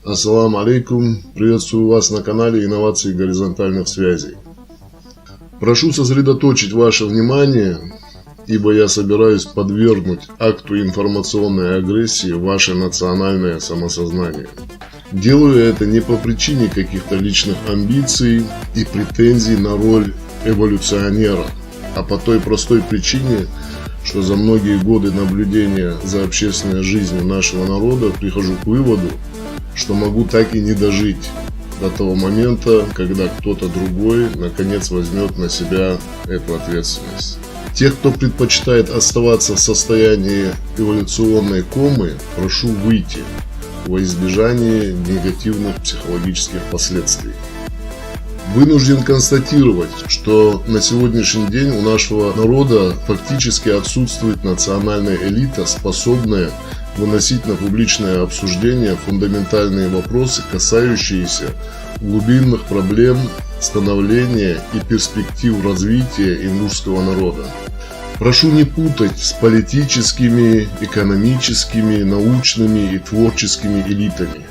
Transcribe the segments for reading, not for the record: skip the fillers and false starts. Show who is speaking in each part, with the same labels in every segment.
Speaker 1: Ассаламу алейкум, приветствую вас на канале инноваций горизонтальных связей. Прошу сосредоточить ваше внимание, ибо я собираюсь подвергнуть акту информационной агрессии ваше национальное самосознание. Делаю это не по причине каких-то личных амбиций и претензий на роль эволюционера, а по той простой причине, что за многие годы наблюдения за общественной жизнью нашего народа прихожу к выводу, что могу так и не дожить до того момента, когда кто-то другой наконец возьмет на себя эту ответственность. Тех, кто предпочитает оставаться в состоянии эволюционной комы, прошу выйти во избежание негативных психологических последствий. Вынужден констатировать, что на сегодняшний день у нашего народа фактически отсутствует национальная элита, способная выносить на публичное обсуждение фундаментальные вопросы, касающиеся глубинных проблем становления и перспектив развития ингушского народа. Прошу не путать с политическими, экономическими, научными и творческими элитами.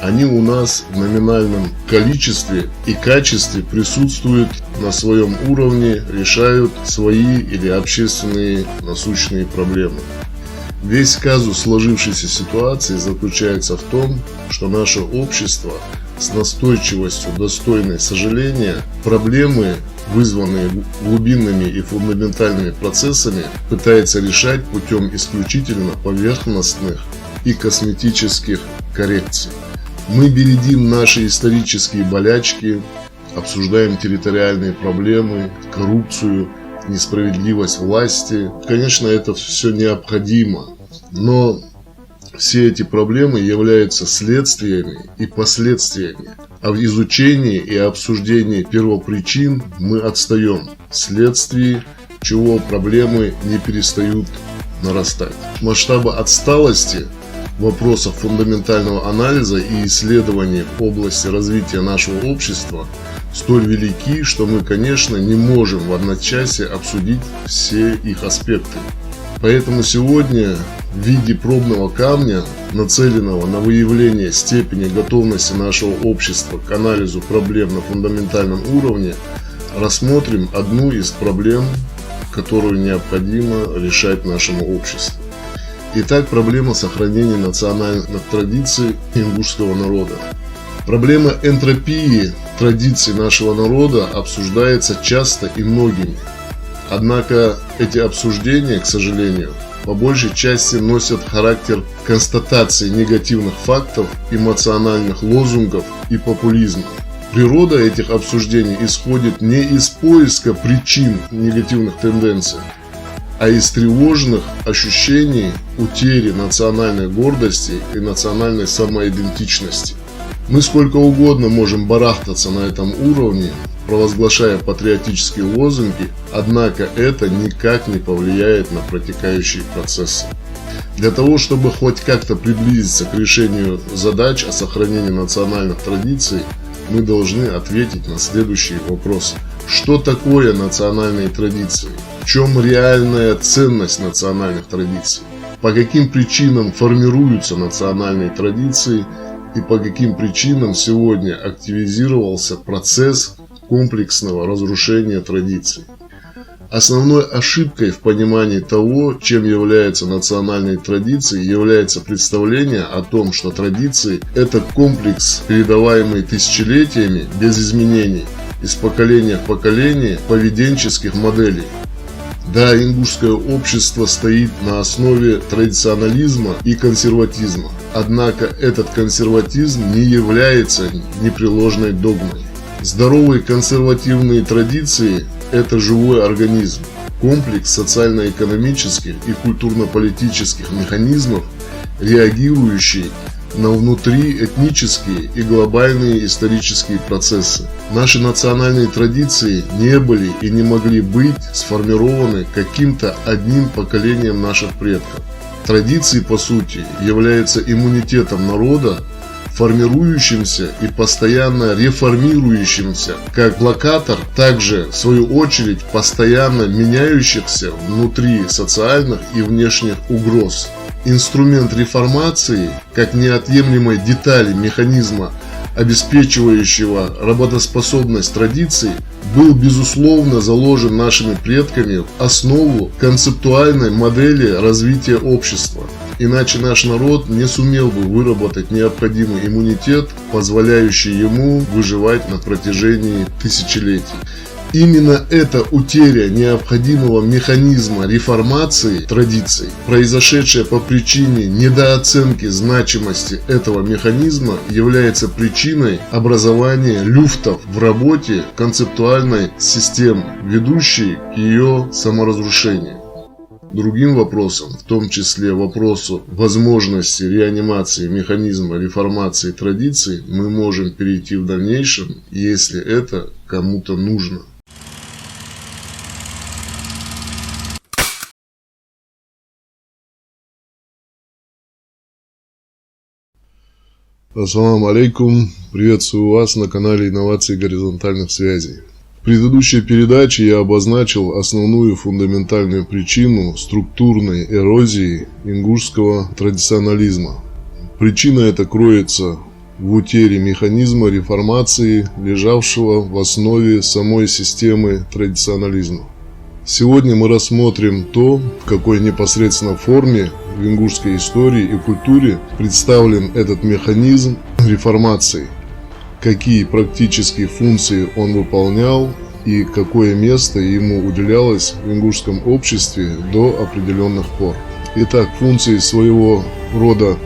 Speaker 1: Они у нас в номинальном количестве и качестве присутствуют на своем уровне, решают свои или общественные насущные проблемы. Весь казус сложившейся ситуации заключается в том, что наше общество с настойчивостью, достойной сожаления, проблемы, вызванные глубинными и фундаментальными процессами, пытается решать путем исключительно поверхностных и косметических коррекций. Мы бередим наши исторические болячки, обсуждаем территориальные проблемы, коррупцию, несправедливость власти. Конечно, это все необходимо, но все эти проблемы являются следствиями и последствиями. А в изучении и обсуждении первопричин мы отстаем, вследствие чего проблемы не перестают нарастать. Масштабы отсталости вопросов фундаментального анализа и исследований в области развития нашего общества столь велики, что мы, конечно, не можем в одночасье обсудить все их аспекты. Поэтому сегодня в виде пробного камня, нацеленного на выявление степени готовности нашего общества к анализу проблем на фундаментальном уровне, рассмотрим одну из проблем, которую необходимо решать нашему обществу. Итак, проблема сохранения национальных традиций ингушского народа. Проблема энтропии традиций нашего народа обсуждается часто и многими. Однако эти обсуждения, к сожалению, по большей части носят характер констатации негативных фактов, эмоциональных лозунгов и популизма. Природа этих обсуждений исходит не из поиска причин негативных тенденций, а из тревожных ощущений утери национальной гордости и национальной самоидентичности. Мы сколько угодно можем барахтаться на этом уровне, провозглашая патриотические лозунги, однако это никак не повлияет на протекающие процессы. Для того, чтобы хоть как-то приблизиться к решению задач о сохранении национальных традиций, мы должны ответить на следующие вопросы. Что такое национальные традиции? В чем реальная ценность национальных традиций? По каким причинам формируются национальные традиции и по каким причинам сегодня активизировался процесс комплексного разрушения традиций? Основной ошибкой в понимании того, чем являются национальные традиции, является представление о том, что традиции – это комплекс, передаваемый тысячелетиями без изменений, из поколения в поколение поведенческих моделей. Да, ингушское общество стоит на основе традиционализма и консерватизма, однако этот консерватизм не является непреложной догмой. Здоровые консервативные традиции – это живой организм, комплекс социально-экономических и культурно-политических механизмов, реагирующий на внутриэтнические и глобальные исторические процессы. Наши национальные традиции не были и не могли быть сформированы каким-то одним поколением наших предков. Традиции, по сути, являются иммунитетом народа, формирующимся и постоянно реформирующимся, как блокатор, также в свою очередь постоянно меняющихся внутри социальных и внешних угроз. инструмент реформации, как неотъемлемой детали механизма, обеспечивающего работоспособность традиций, был безусловно заложен нашими предками в основу концептуальной модели развития общества. Иначе наш народ не сумел бы выработать необходимый иммунитет, позволяющий ему выживать на протяжении тысячелетий. Именно эта утеря необходимого механизма реформации традиций, произошедшая по причине недооценки значимости этого механизма, является причиной образования люфтов в работе концептуальной системы, ведущей к ее саморазрушению. Другим вопросом, в том числе вопросу возможности реанимации механизма реформации традиций, мы можем перейти в дальнейшем, если это кому-то нужно. Ассаламу алейкум, приветствую вас на канале инноваций горизонтальных связей. В предыдущей передаче я обозначил основную фундаментальную причину структурной эрозии ингушского традиционализма. Причина эта кроется в утере механизма реформации, лежавшего в основе самой системы традиционализма. Сегодня мы рассмотрим то, в какой непосредственно форме в ингушской истории и культуре представлен этот механизм реформации, какие практические функции он выполнял и какое место ему уделялось в ингушском обществе до определенных пор. Итак, функции своего рода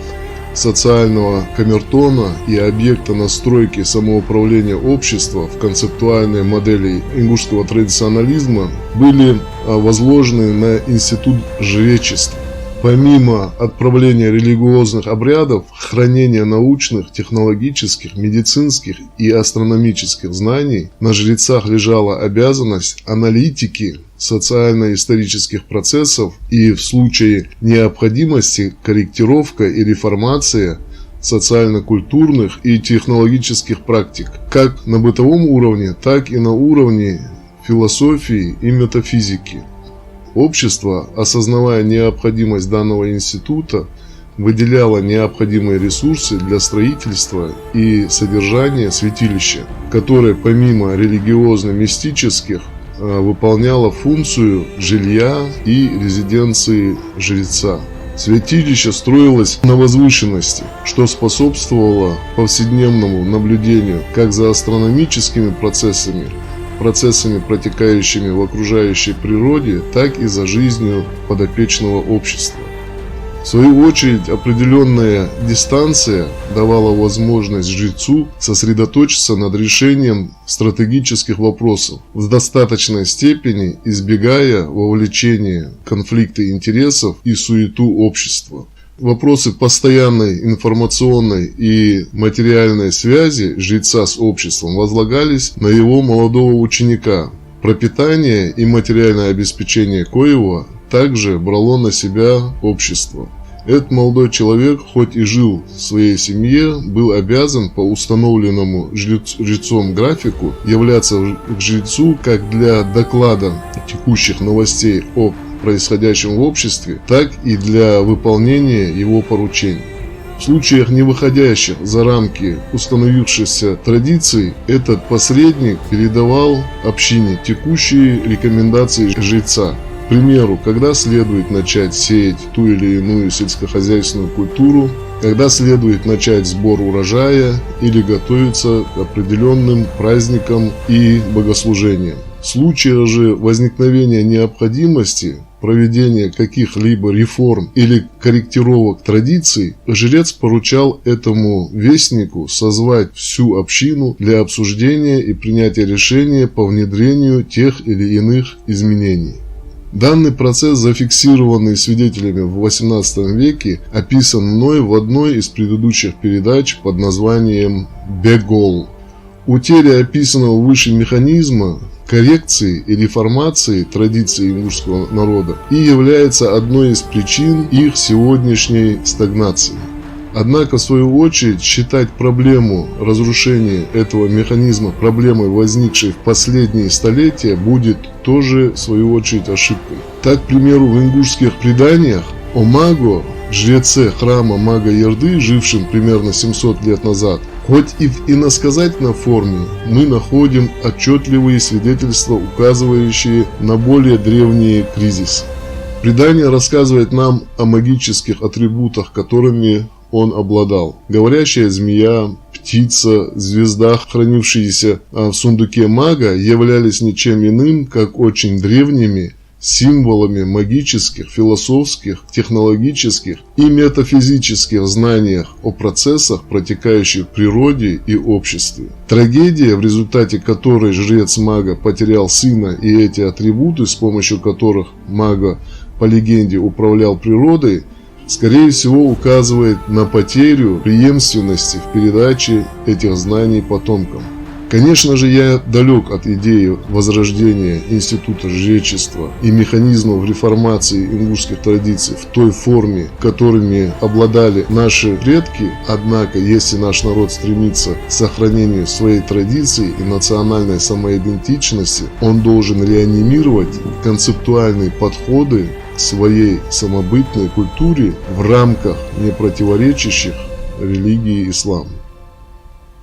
Speaker 1: социального камертона и объекта настройки самоуправления общества в концептуальной модели ингушского традиционализма были возложены на институт жречества. Помимо отправления религиозных обрядов, хранения научных, технологических, медицинских и астрономических знаний, на жрецах лежала обязанность аналитики социально-исторических процессов и в случае необходимости корректировка и реформация социально-культурных и технологических практик, как на бытовом уровне, так и на уровне философии и метафизики. Общество, осознавая необходимость данного института, выделяло необходимые ресурсы для строительства и содержания святилища, которое помимо религиозно-мистических выполняло функцию жилья и резиденции жреца. Святилище строилось на возвышенности, что способствовало повседневному наблюдению как за астрономическими процессами, протекающими в окружающей природе, так и за жизнью подопечного общества. В свою очередь, определенная дистанция давала возможность жрецу сосредоточиться над решением стратегических вопросов, в достаточной степени избегая вовлечения в конфликты интересов и суету общества. Вопросы постоянной информационной и материальной связи жреца с обществом возлагались на его молодого ученика. Пропитание и материальное обеспечение коего также брало на себя общество. Этот молодой человек, хоть и жил в своей семье, был обязан по установленному жрецом графику являться к жрецу как для доклада текущих новостей о происходящем в обществе, так и для выполнения его поручений. В случаях, не выходящих за рамки установившихся традиций, этот посредник передавал общине текущие рекомендации жреца. К примеру, когда следует начать сеять ту или иную сельскохозяйственную культуру, когда следует начать сбор урожая или готовиться к определенным праздникам и богослужениям. В случае же возникновения необходимости проведения каких-либо реформ или корректировок традиций, жрец поручал этому вестнику созвать всю общину для обсуждения и принятия решения по внедрению тех или иных изменений. Данный процесс, зафиксированный свидетелями в XVIII веке, описан мной в одной из предыдущих передач под названием «Бегол». Утеря описанного выше механизма коррекции и реформации традиций ингушского народа и является одной из причин их сегодняшней стагнации. Однако, в свою очередь, считать проблему разрушения этого механизма проблемой, возникшей в последние столетия, будет тоже, в свою очередь, ошибкой. Так, к примеру, в ингушских преданиях Омаго жреце храма Мага-Ерды, жившем примерно 700 лет назад, хоть и в иносказательной форме, мы находим отчетливые свидетельства, указывающие на более древние кризисы. Предание рассказывает нам о магических атрибутах, которыми он обладал. Говорящая змея, птица, звезда, хранившиеся в сундуке мага, являлись ничем иным, как очень древними символами магических, философских, технологических и метафизических знаниях о процессах, протекающих в природе и обществе. Трагедия, в результате которой жрец мага потерял сына, и эти атрибуты, с помощью которых мага, по легенде, управлял природой, скорее всего указывает на потерю преемственности в передаче этих знаний потомкам. Конечно же, я далек от идеи возрождения института жречества и механизмов реформации ингушских традиций в той форме, которыми обладали наши предки, однако, если наш народ стремится к сохранению своей традиции и национальной самоидентичности, он должен реанимировать концептуальные подходы к своей самобытной культуре в рамках не противоречащих религии ислам.